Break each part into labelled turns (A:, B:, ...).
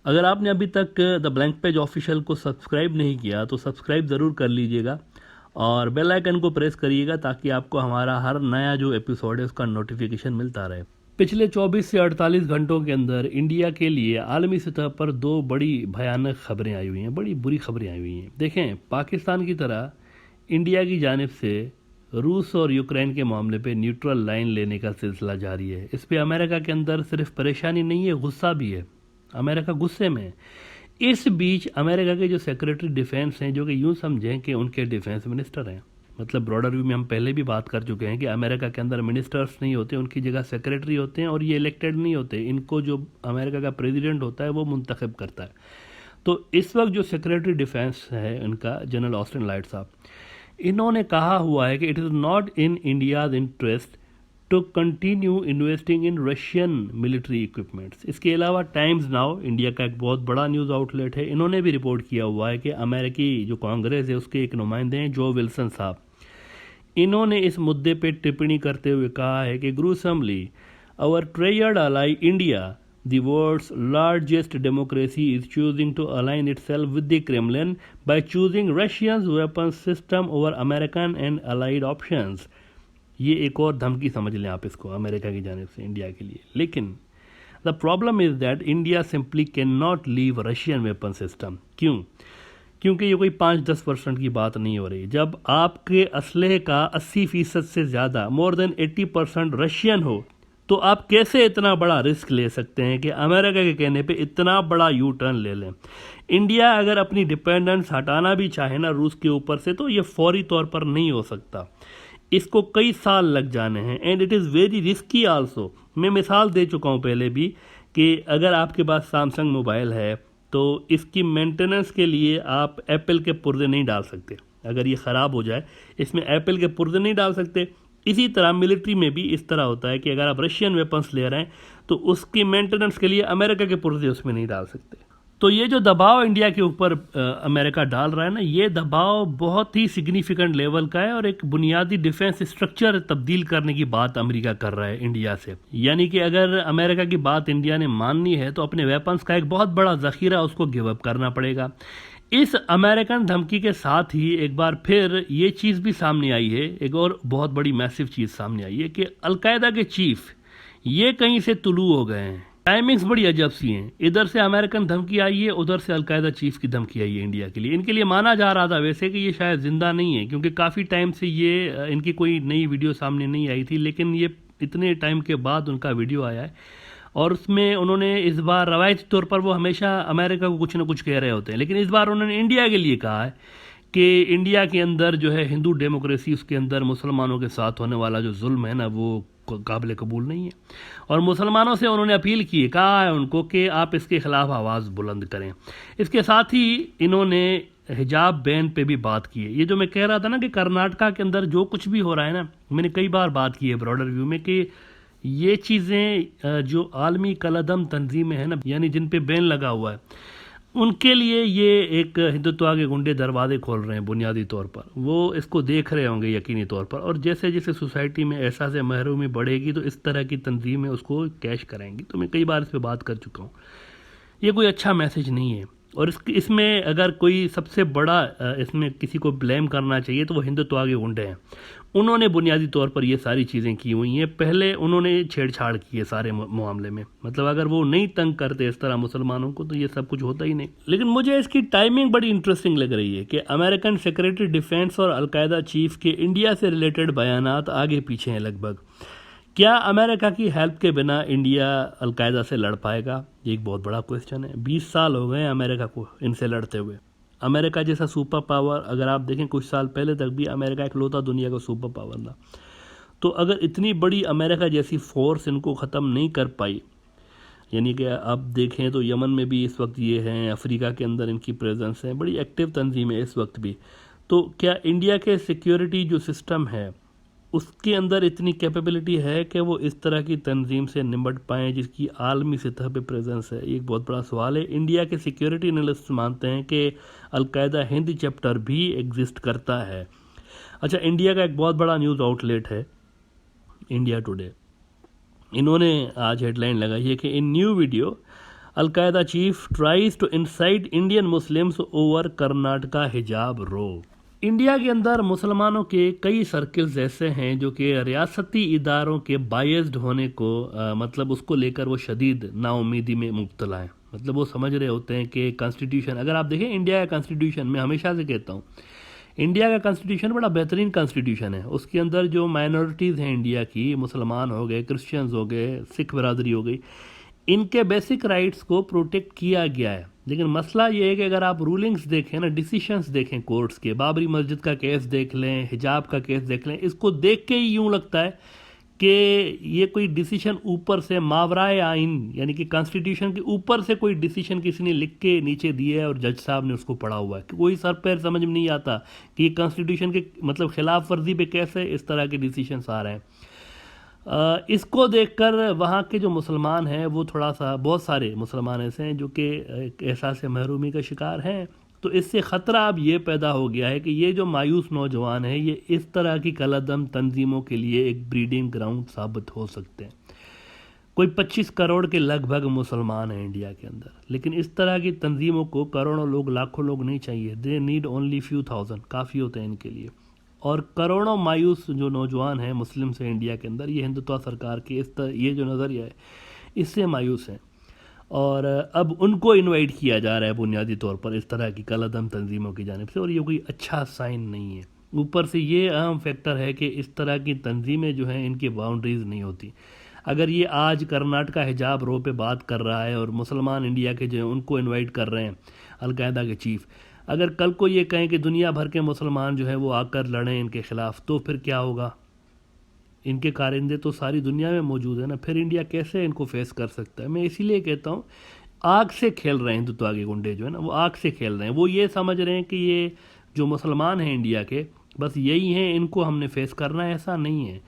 A: अगर आपने अभी तक द ब्लैंक पेज ऑफिशियल को सब्सक्राइब नहीं किया तो सब्सक्राइब ज़रूर कर लीजिएगा और बेल आइकन को प्रेस करिएगा ताकि आपको हमारा हर नया जो एपिसोड है उसका नोटिफिकेशन मिलता रहे। पिछले 24 से 48 घंटों के अंदर इंडिया के लिए आलमी सतह पर दो बड़ी भयानक खबरें आई हुई हैं, बड़ी बुरी खबरें आई हुई हैं। देखें, पाकिस्तान की तरह इंडिया की जानिब से रूस और यूक्रेन के मामले पे न्यूट्रल लाइन लेने का सिलसिला जारी है। इस पे अमेरिका के अंदर सिर्फ परेशानी नहीं है, गुस्सा भी है। अमेरिका गुस्से में है। इस बीच अमेरिका के जो सेक्रेटरी डिफेंस हैं, जो कि यूँ समझें कि उनके डिफेंस मिनिस्टर हैं, मतलब ब्रॉडर व्यू में हम पहले भी बात कर चुके हैं कि अमेरिका के अंदर मिनिस्टर्स नहीं होते, उनकी जगह सेक्रेटरी होते हैं और ये इलेक्टेड नहीं होते। इनको जो अमेरिका का प्रेसिडेंट होता है वो मुंतखब करता है। तो इस वक्त जो सेक्रेटरी डिफेंस है इनका, जनरल ऑस्टिन लाइट साहब, इन्होंने कहा हुआ है कि it is not in India's interest to continue investing in Russian military equipments. इसके अलावा टाइम्स नाउ, इंडिया का एक बहुत बड़ा न्यूज़ आउटलेट है, इन्होंने भी रिपोर्ट किया हुआ है कि अमेरिकी जो कांग्रेस है उसके एक नुमाइंदे हैं जो विल्सन साहब, इन्होंने इस मुद्दे पर टिप्पणी करते हुए कहा है कि gruesomely our tried ally India, the world's largest democracy, is choosing to align itself with the Kremlin by choosing Russia's weapons system over American and allied options। ये एक और धमकी समझ लें आप इसको अमेरिका की जानिब से इंडिया के लिए। लेकिन the problem is that India simply can not leave Russian weapon system. क्यों? क्योंकि ये कोई 5-10% की बात नहीं हो रही। जब आपके असलहे का 80% से ज़्यादा, मोर देन 80% रशियन हो, तो आप कैसे इतना बड़ा रिस्क ले सकते हैं कि अमेरिका के कहने पे इतना बड़ा यू टर्न ले लें? इंडिया अगर अपनी डिपेंडेंस हटाना भी चाहे ना रूस के ऊपर से, तो ये फौरी तौर पर नहीं हो सकता। इसको कई साल लग जाने हैं and it is very risky also. मैं मिसाल दे चुका हूँ पहले भी कि अगर आपके पास सैमसंग मोबाइल है तो इसकी मेंटेनेंस के लिए आप एप्पल के पुर्जे नहीं डाल सकते। अगर ये ख़राब हो जाए, इसमें एप्पल के पुर्जे नहीं डाल सकते। इसी तरह मिलिट्री में भी इस तरह होता है कि अगर आप रशियन वेपन्स ले रहे हैं तो उसकी मेंटेनेंस के लिए अमेरिका के पुर्जे उसमें नहीं डाल सकते। तो ये जो दबाव इंडिया के ऊपर अमेरिका डाल रहा है ना, ये दबाव बहुत ही सिग्निफिकेंट लेवल का है और एक बुनियादी डिफेंस स्ट्रक्चर तब्दील करने की बात अमेरिका कर रहा है इंडिया से। यानी कि अगर अमेरिका की बात इंडिया ने माननी है तो अपने वेपन्स का एक बहुत बड़ा ज़ख़ीरा उसको गिव अप करना पड़ेगा। इस अमेरिकन धमकी के साथ ही एक बार फिर ये चीज़ भी सामने आई है, एक और बहुत बड़ी मैसिव चीज़ सामने आई है कि अलकायदा के चीफ ये कहीं से तुलू हो गए हैं। टाइमिंग्स बड़ी अजब सी हैं। इधर से अमेरिकन धमकी आई है, उधर से अलकायदा चीफ की धमकी आई है इंडिया के लिए। इनके लिए माना जा रहा था वैसे कि ये शायद ज़िंदा नहीं है, क्योंकि काफ़ी टाइम से ये इनकी कोई नई वीडियो सामने नहीं आई थी, लेकिन ये इतने टाइम के बाद उनका वीडियो आया है और उसमें उन्होंने इस बार रवायती तौर पर वो हमेशा अमेरिका को कुछ ना कुछ कह रहे होते हैं, लेकिन इस बार उन्होंने इंडिया के लिए कहा है कि इंडिया के अंदर जो है हिंदू डेमोक्रेसी, उसके अंदर मुसलमानों के साथ होने वाला जो जुल्म है ना, वो काबिल कबूल नहीं है। और मुसलमानों से उन्होंने अपील की है, कहा है उनको कि आप इसके ख़िलाफ़ आवाज़ बुलंद करें। इसके साथ ही इन्होंने हिजाब बैन पे भी बात की है। ये जो मैं कह रहा था ना कि कर्नाटका के अंदर जो कुछ भी हो रहा है ना, मैंने कई बार बात की है ब्रॉडर व्यू में कि ये चीज़ें जो आलमी कलदम तंजीमें हैं ना, यानी जिन पे बैन लगा हुआ है, उनके लिए ये एक हिंदुत्व के गुंडे दरवाजे खोल रहे हैं बुनियादी तौर पर। वो इसको देख रहे होंगे यकीनी तौर पर, और जैसे जैसे सोसाइटी में एहसास महरूमी बढ़ेगी तो इस तरह की तंजीमें उसको कैश कराएंगी। तो मैं कई बार इस पर बात कर चुका हूँ। ये कोई अच्छा मैसेज नहीं है। और इसमें अगर कोई सबसे बड़ा इसमें किसी को ब्लेम करना चाहिए तो वो हिंदुत्व के गुंडे हैं। उन्होंने बुनियादी तौर पर ये सारी चीज़ें की हुई हैं। पहले उन्होंने छेड़छाड़ की है सारे मामले में। मतलब अगर वो नहीं तंग करते इस तरह मुसलमानों को तो ये सब कुछ होता ही नहीं। लेकिन मुझे इसकी टाइमिंग बड़ी इंटरेस्टिंग लग रही है कि अमेरिकन सेक्रेटरी डिफेंस और अलकायदा चीफ के इंडिया से रिलेटेड बयानात आगे पीछे हैं लगभग। क्या अमेरिका की हेल्प के बिना इंडिया अलकायदा से लड़ पाएगा? ये एक बहुत बड़ा क्वेश्चन है। 20 साल हो गए अमेरिका को इनसे लड़ते हुए। अमेरिका जैसा सुपर पावर, अगर आप देखें कुछ साल पहले तक भी अमेरिका इकलौता दुनिया का सुपर पावर था। तो अगर इतनी बड़ी अमेरिका जैसी फोर्स इनको ख़त्म नहीं कर पाई, यानी कि आप देखें तो यमन में भी इस वक्त ये हैं, अफ्रीका के अंदर इनकी प्रेजेंस है, बड़ी एक्टिव तंजीम है इस वक्त भी। तो क्या इंडिया के सिक्योरिटी जो सिस्टम है उसके अंदर इतनी कैपेबिलिटी है कि वो इस तरह की तंजीम से निपट पाएँ जिसकी आलमी सतह पे प्रेजेंस है? एक बहुत बड़ा सवाल है। इंडिया के सिक्योरिटी एनालिस्ट मानते हैं कि अलकायदा हिंद चैप्टर भी एग्जिस्ट करता है। अच्छा, इंडिया का एक बहुत बड़ा न्यूज़ आउटलेट है इंडिया टुडे। इन्होंने आज हेडलाइन लगाई है कि in new video Al Qaeda chief tries to incite Indian Muslims over Karnataka hijab row. India के अंदर मुसलमानों के कई सर्कल्स ऐसे हैं जो कि रियासती इदारों के बायस्ड होने को मतलब उसको लेकर वो शदीद नाउमीदी में मुब्तला हैं। मतलब वो समझ रहे होते हैं कि कॉन्स्टिट्यूशन, अगर आप देखें इंडिया का कॉन्स्टिट्यूशन, मैं हमेशा से कहता हूँ इंडिया का कॉन्स्टिट्यूशन बड़ा बेहतरीन कॉन्स्टिट्यूशन है। उसके अंदर जो माइनॉरिटीज़ हैं इंडिया की, मुसलमान हो गए, क्रिश्चियंस हो गए, सिख बरादरी हो गई, इनके बेसिक राइट्स को प्रोटेक्ट किया गया है। लेकिन मसला ये है कि अगर आप रूलिंग्स देखें ना, डिसीशंस देखें कोर्ट्स के, बाबरी मस्जिद का केस देख लें, हिजाब का केस देख लें, इसको देख के ही यूँ लगता है कि ये कोई डिसीशन ऊपर से मावराए आइन, यानी कि कॉन्स्टिट्यूशन के ऊपर से कोई डिसीशन किसी ने लिख के नीचे दिया है और जज साहब ने उसको पढ़ा हुआ है। कोई सर पैर समझ में नहीं आता कि ये कॉन्स्टिट्यूशन के मतलब खिलाफ वर्जी पे कैसे इस तरह के डिसीशंस आ रहे हैं। इसको देखकर वहाँ के जो मुसलमान हैं वो थोड़ा सा, बहुत सारे मुसलमान ऐसे हैं जो कि एहसास महरूमी का शिकार हैं। तो इससे ख़तरा अब ये पैदा हो गया है कि ये जो मायूस नौजवान हैं ये इस तरह की कलअदम तंजीमों के लिए एक ब्रीडिंग ग्राउंड साबित हो सकते हैं। कोई 25 करोड़ के लगभग मुसलमान हैं इंडिया के अंदर, लेकिन इस तरह की तंजीमों को करोड़ों लोग, लाखों लोग नहीं चाहिए। They need only few thousand, काफ़ी होते हैं इनके लिए। और करोड़ों मायूस जो नौजवान हैं मुस्लिम से इंडिया के अंदर, ये हिंदुत्व सरकार के ये जो नज़रिया है इससे मायूस हैं। और अब उनको इनवाइट किया जा रहा है बुनियादी तौर पर इस तरह की कलअदम तंजीमों की जानिब से, और ये कोई अच्छा साइन नहीं है। ऊपर से ये अहम फैक्टर है कि इस तरह की तंजीमें जो हैं इनकी बाउंड्रीज़ नहीं होती। अगर ये आज कर्नाटका हिजाब रो पे बात कर रहा है और मुसलमान इंडिया के जो हैं उनको इन्वाइट कर रहे हैं, अलकायदा के चीफ, अगर कल को ये कहें कि दुनिया भर के मुसलमान जो है वो आकर लड़ें इनके ख़िलाफ़, तो फिर क्या होगा? इनके कारिंदे तो सारी दुनिया में मौजूद है ना, फिर इंडिया कैसे इनको फेस कर सकता है? मैं इसीलिए कहता हूँ आग से खेल रहे हैं हिंदुत्व के गुंडे जो है ना, वो आग से खेल रहे हैं। वो ये समझ रहे हैं कि ये जो मुसलमान हैं इंडिया के बस यही हैं, इनको हमने फेस करना है। ऐसा नहीं है।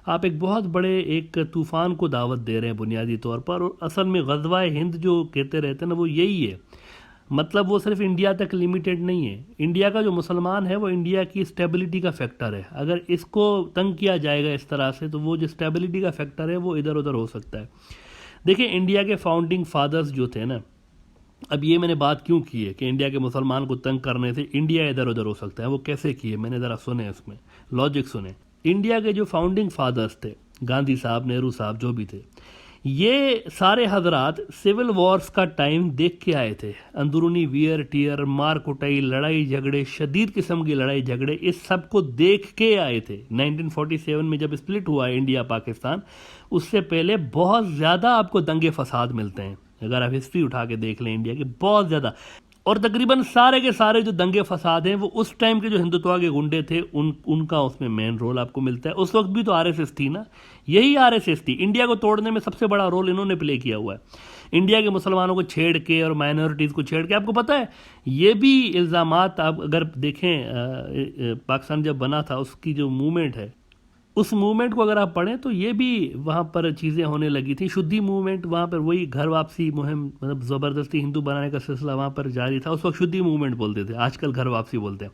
A: आप एक बहुत बड़े एक तूफ़ान को दावत दे रहे हैं बुनियादी तौर पर, और असल में ग़ज़वा-ए हिंद जो कहते रहते हैं ना वो यही है। मतलब वो सिर्फ इंडिया तक लिमिटेड नहीं है। इंडिया का जो मुसलमान है वो इंडिया की स्टेबिलिटी का फैक्टर है। अगर इसको तंग किया जाएगा इस तरह से तो वो जो स्टेबिलिटी का फैक्टर है वो इधर उधर हो सकता है। देखिए इंडिया के फाउंडिंग फादर्स जो थे ना, अब ये मैंने बात क्यों की है कि इंडिया के मुसलमान को तंग करने से इंडिया इधर उधर हो सकता है, वो कैसे किए मैंने ज़रा सुने, इसमें लॉजिक सुने। इंडिया के जो फाउंडिंग फादर्स थे, गांधी साहब, नेहरू साहब, जो भी थे, ये सारे हजरात सिविल वॉर्स का टाइम देख के आए थे। अंदरूनी वियर टियर, मार कुटाई, लड़ाई झगड़े, शदीद किस्म की लड़ाई झगड़े, इस सब को देख के आए थे। 1947 में जब स्प्लिट हुआ इंडिया पाकिस्तान, उससे पहले बहुत ज़्यादा आपको दंगे फसाद मिलते हैं। अगर आप हिस्ट्री उठा के देख लें इंडिया की, बहुत ज़्यादा। और तकरीबन सारे के सारे जो दंगे फसाद हैं वो उस टाइम के जो हिंदुत्व के गुंडे थे उनका उसमें मेन रोल आपको मिलता है। उस वक्त भी तो आरएसएस थी ना, यही आरएसएस थी। इंडिया को तोड़ने में सबसे बड़ा रोल इन्होंने प्ले किया हुआ है। इंडिया के मुसलमानों को छेड़ के और माइनॉरिटीज़ को छेड़ के, आपको पता है ये भी इल्ज़ामात आप अगर देखें, पाकिस्तान जब बना था उसकी जो मूवमेंट है, उस मूवमेंट को अगर आप पढ़ें तो ये भी वहाँ पर चीज़ें होने लगी थी। शुद्धि मूवमेंट, वहाँ पर वही घर वापसी मुहिम, मतलब ज़बरदस्ती हिंदू बनाने का सिलसिला वहाँ पर जारी था। उस वक्त शुद्धि मूवमेंट बोलते थे, आजकल घर वापसी बोलते हैं।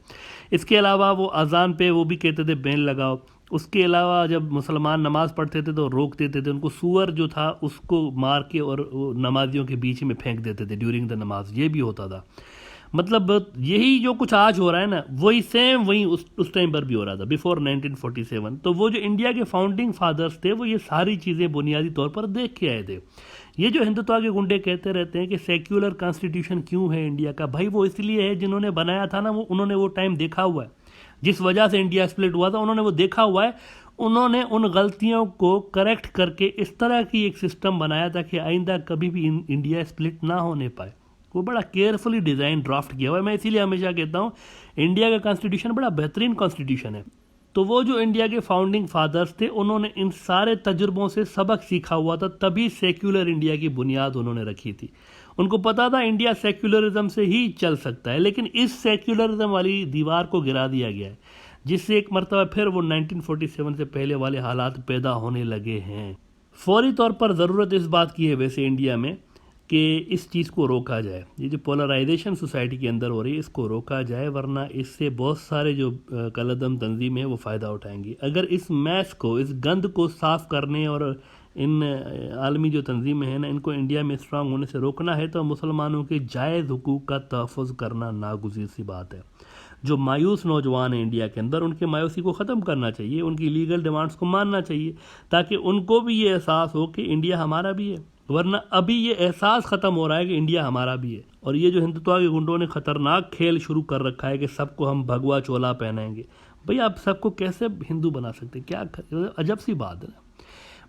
A: इसके अलावा वो अजान पे वो भी कहते थे बैन लगाओ। उसके अलावा जब मुसलमान नमाज़ पढ़ते थे तो रोक देते थे, उनको सूअर जो था उसको मार के और नमाजियों के बीच में फेंक देते थे ड्यूरिंग द नमाज, ये भी होता था। मतलब यही जो कुछ आज हो रहा है ना, वही सेम वही उस टाइम पर भी हो रहा था, बिफोर 1947। तो वो जो इंडिया के फाउंडिंग फादर्स थे वो ये सारी चीज़ें बुनियादी तौर पर देख के आए थे। ये जो हिंदुत्व के गुंडे कहते रहते हैं कि सेक्युलर कॉन्स्टिट्यूशन क्यों है इंडिया का, भाई वो इसलिए है जिन्होंने बनाया था ना, वो उन्होंने वो टाइम देखा हुआ है। जिस वजह से इंडिया स्प्लिट हुआ था उन्होंने वो देखा हुआ है। उन्होंने उन गलतियों को करेक्ट करके इस तरह की एक सिस्टम बनाया था कि आइंदा कभी भी इंडिया स्प्लिट ना होने पाए। वो बड़ा केयरफुली डिज़ाइन ड्राफ्ट किया हुआ है। मैं इसीलिए हमेशा कहता हूँ इंडिया का कॉन्स्टिट्यूशन बड़ा बेहतरीन कॉन्स्टिट्यूशन है। तो वो जो इंडिया के फाउंडिंग फादर्स थे उन्होंने इन सारे तजुर्बों से सबक सीखा हुआ था, तभी सेक्युलर इंडिया की बुनियाद उन्होंने रखी थी। उनको पता था इंडिया सेक्युलरिज्म से ही चल सकता है, लेकिन इस सेक्युलरिज्म वाली दीवार को गिरा दिया गया है, जिससे एक मरतबा फिर वो 1947 से पहले वाले हालात पैदा होने लगे हैं। फौरी तौर पर ज़रूरत इस बात की है वैसे इंडिया में कि इस चीज़ को रोका जाए। ये जो पोलराइजेशन सोसाइटी के अंदर हो रही है इसको रोका जाए, वरना इससे बहुत सारे जो कलअदम तंजीम है वो फ़ायदा उठाएंगी। अगर इस मैस को, इस गंद को साफ़ करने और इन आलमी जो तंजीमें हैं ना, इनको इंडिया में स्ट्रांग होने से रोकना है तो मुसलमानों के जायज़ हुकूक का तहफ़्फ़ुज़ करना नागुज़ीर सी बात है। जो मायूस नौजवान हैं इंडिया के अंदर, उनके मायूसी को ख़त्म करना चाहिए, उनकी लीगल डिमांड्स को मानना चाहिए, ताकि उनको भी ये एहसास हो कि इंडिया हमारा भी है। वरना अभी ये एहसास ख़त्म हो रहा है कि इंडिया हमारा भी है। और ये जो हिंदुत्व के गुंडों ने ख़तरनाक खेल शुरू कर रखा है कि सबको हम भगवा चोला पहनाएंगे। भाई आप सबको कैसे हिंदू बना सकते हैं? क्या अजब सी बात है।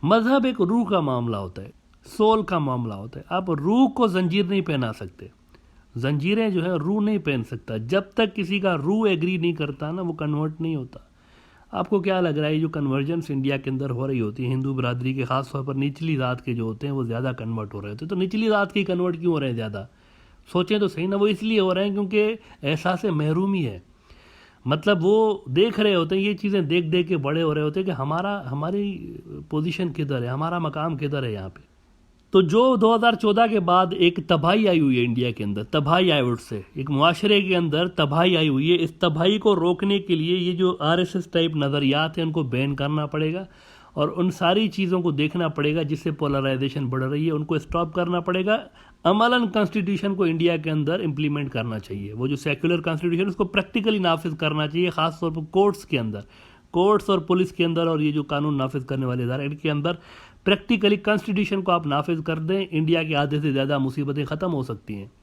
A: मज़हब एक रूह का मामला होता है, सोल का मामला होता है। आप रूह को जंजीर नहीं पहना सकते, जंजीरें जो है रूह नहीं पहन सकता। जब तक किसी का रूह एग्री नहीं करता ना, वो कन्वर्ट नहीं होता। आपको क्या लग रहा है जो कन्वर्जेंस इंडिया के अंदर हो रही होती है हिंदू बरादरी के, खास तौर पर निचली जात के जो होते हैं वो ज़्यादा कन्वर्ट हो रहे होते हैं। तो निचली जात के कन्वर्ट क्यों हो रहे हैं ज़्यादा? सोचें तो सही ना। वो इसलिए हो रहे हैं क्योंकि एहसास महरूमी है। मतलब वो देख रहे होते हैं, ये चीज़ें देख देख के बड़े हो रहे होते हैं कि हमारी पोजीशन किधर है, हमारा मकाम किधर है यहाँ पे। तो जो 2014 के बाद एक तबाही आई हुई है इंडिया के अंदर, तबाही आई वुड से, एक मुआशरे के अंदर तबाही आई हुई है। इस तबाही को रोकने के लिए ये जो आरएसएस टाइप नज़रियात हैं उनको बैन करना पड़ेगा और उन सारी चीज़ों को देखना पड़ेगा जिससे पोलराइजेशन बढ़ रही है, उनको स्टॉप करना पड़ेगा। अमलन कॉन्स्टिट्यूशन को इंडिया के अंदर इम्प्लीमेंट करना चाहिए। वो जो सेक्युलर कॉन्स्टिट्यूशन उसको प्रैक्टिकली नाफिज करना चाहिए, ख़ासतौर पर कोर्ट्स के अंदर, कोर्ट्स और पुलिस के अंदर, और ये जो कानून नाफिज करने वाले इदारे इनके अंदर प्रैक्टिकली कॉन्स्टिट्यूशन को आप नाफिज कर दें। इंडिया के आधे से ज़्यादा मुसीबतें ख़त्म हो सकती हैं।